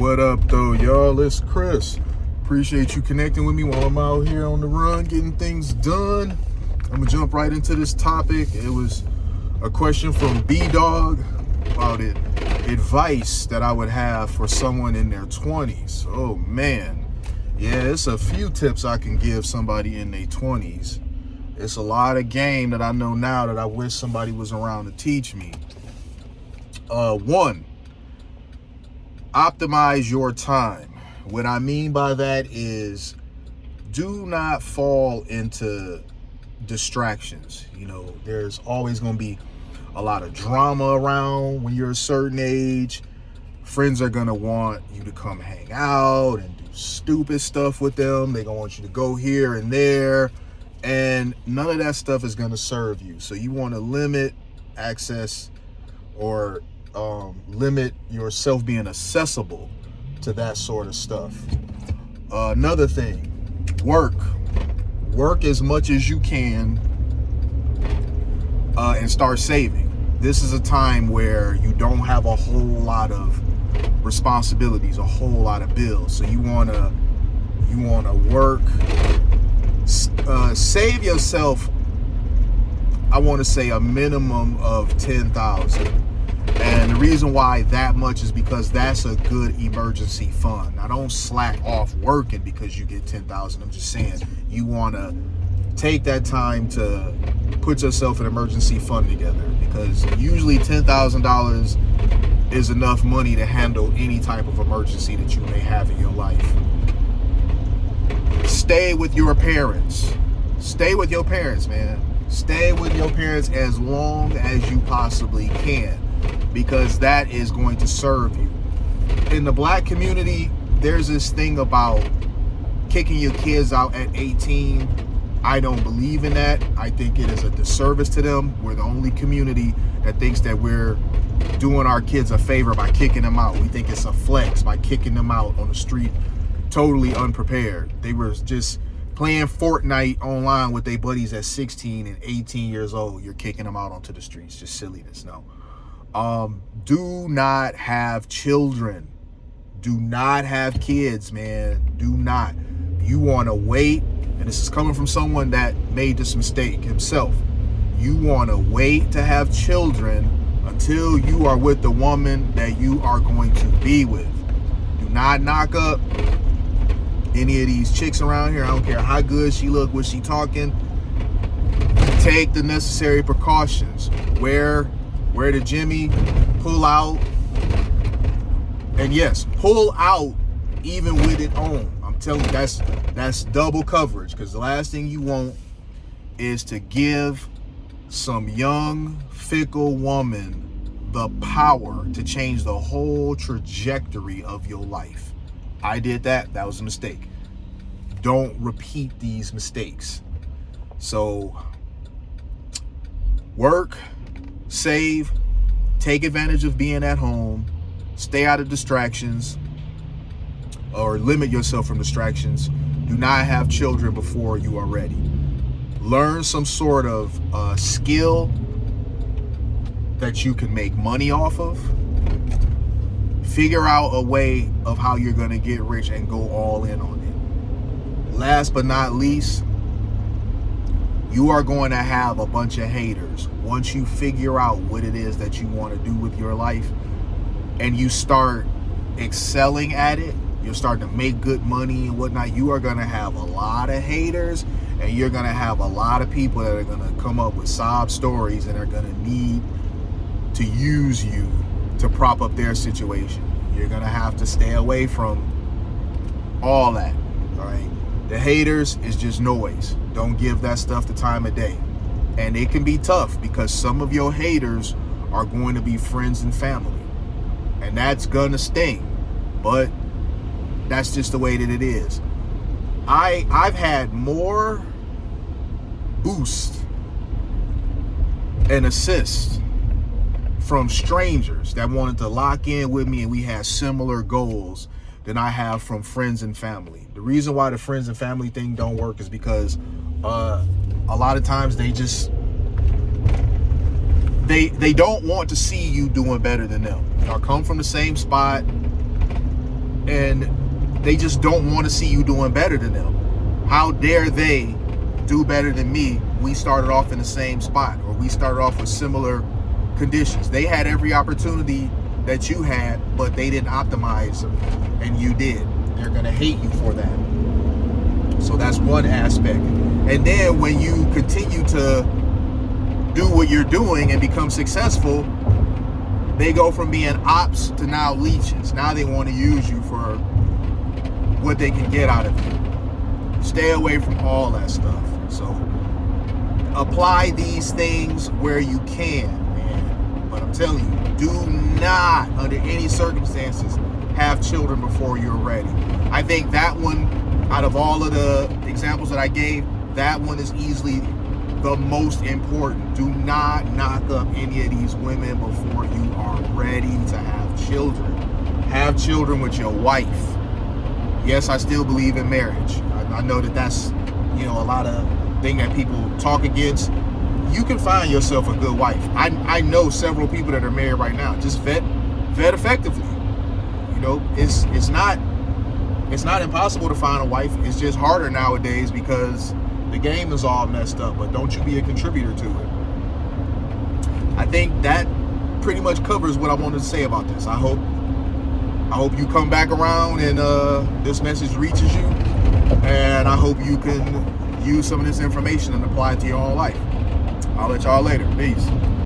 What up, though, y'all? It's Chris. Appreciate you connecting with me while I'm out here on the run, getting things done. I'm gonna jump right into this topic. It was a question from B-Dog about advice that I would have for someone in their 20s. Oh, man. Yeah, it's a few tips I can give somebody in their 20s. It's a lot of game that I know now that I wish somebody was around to teach me. One, optimize your time. What I mean by that is do not fall into distractions. You know, there's always going to be a lot of drama around when you're a certain age. Friends are going to want you to come hang out and do stupid stuff with them. They're going to want you to go here and there. And none of that stuff is going to serve you. So you want to limit access or limit yourself being accessible to that sort of stuff. Another thing, work as much as you can and start saving. This is a time where you don't have a whole lot of responsibilities, a whole lot of bills. So you want to work, save yourself. I want to say a minimum of $10,000. And the reason why that much is because that's a good emergency fund. Now, don't slack off working because you get $10,000. I'm just saying you want to take that time to put yourself an emergency fund together, because usually $10,000 is enough money to handle any type of emergency that you may have in your life. Stay with your parents. Stay with your parents, man. Stay with your parents as long as you possibly can, because that is going to serve you. In the black community, there's this thing about kicking your kids out at 18. I don't believe in that. I think it is a disservice to them. We're the only community that thinks that we're doing our kids a favor by kicking them out. We think it's a flex by kicking them out on the street totally unprepared. They were just playing Fortnite online with their buddies at 16 and 18 years old. You're kicking them out onto the streets. Just silliness. No. Do not have children. Do not have kids, man. Do not. You want to wait, and this is coming from someone that made this mistake himself. You want to wait to have children until you are with the woman that you are going to be with. Do not knock up any of these chicks around here. I don't care how good she look, what she talking. Take the necessary precautions. Wear the Jimmy, pull out, and yes, pull out even with it on. I'm telling you, that's double coverage, because the last thing you want is to give some young, fickle woman the power to change the whole trajectory of your life. I did that. That was a mistake. Don't repeat these mistakes. So work, save, take advantage of being at home, stay out of distractions, or limit yourself from distractions. Do not have children before you are ready. Learn some sort of skill that you can make money off of. Figure out a way of how you're going to get rich and go all in on it. Last but not least, you are going to have a bunch of haters. Once you figure out what it is that you want to do with your life and you start excelling at it, you're starting to make good money and whatnot, you are going to have a lot of haters, and you're going to have a lot of people that are going to come up with sob stories and are going to need to use you to prop up their situation. You're going to have to stay away from all that, all right? The haters is just noise. Don't give that stuff the time of day. And it can be tough because some of your haters are going to be friends and family. And that's going to sting. But that's just the way that it is. I've had more boost and assist from strangers that wanted to lock in with me and we had similar goals than I have from friends and family. The reason why the friends and family thing don't work is because a lot of times they don't want to see you doing better than them. Y'all come from the same spot. and they just don't want to see you doing better than them. How dare they do better than me? We started off in the same spot, or we started off with similar conditions. They had every opportunity that you had, but they didn't optimize them, and you did. They're going to hate you for that. So that's one aspect. And then when you continue to do what you're doing and become successful, they go from being ops to now leeches. Now they want to use you for what they can get out of you. Stay away from all that stuff. So apply these things where you can, man. But I'm telling you, do not, under any circumstances, have children before you're ready. I think that one, out of all of the examples that I gave, that one is easily the most important. Do not knock up any of these women before you are ready to have children. Have children with your wife. Yes, I still believe in marriage. I know that that's, a lot of thing that people talk against. You can find yourself a good wife. I know several people that are married right now. Just vet effectively. It's not impossible to find a wife. It's just harder nowadays because the game is all messed up. But don't you be a contributor to it. I think that pretty much covers what I wanted to say about this. I hope you come back around and this message reaches you, and I hope you can use some of this information and apply it to your own life. I'll let y'all later. Peace.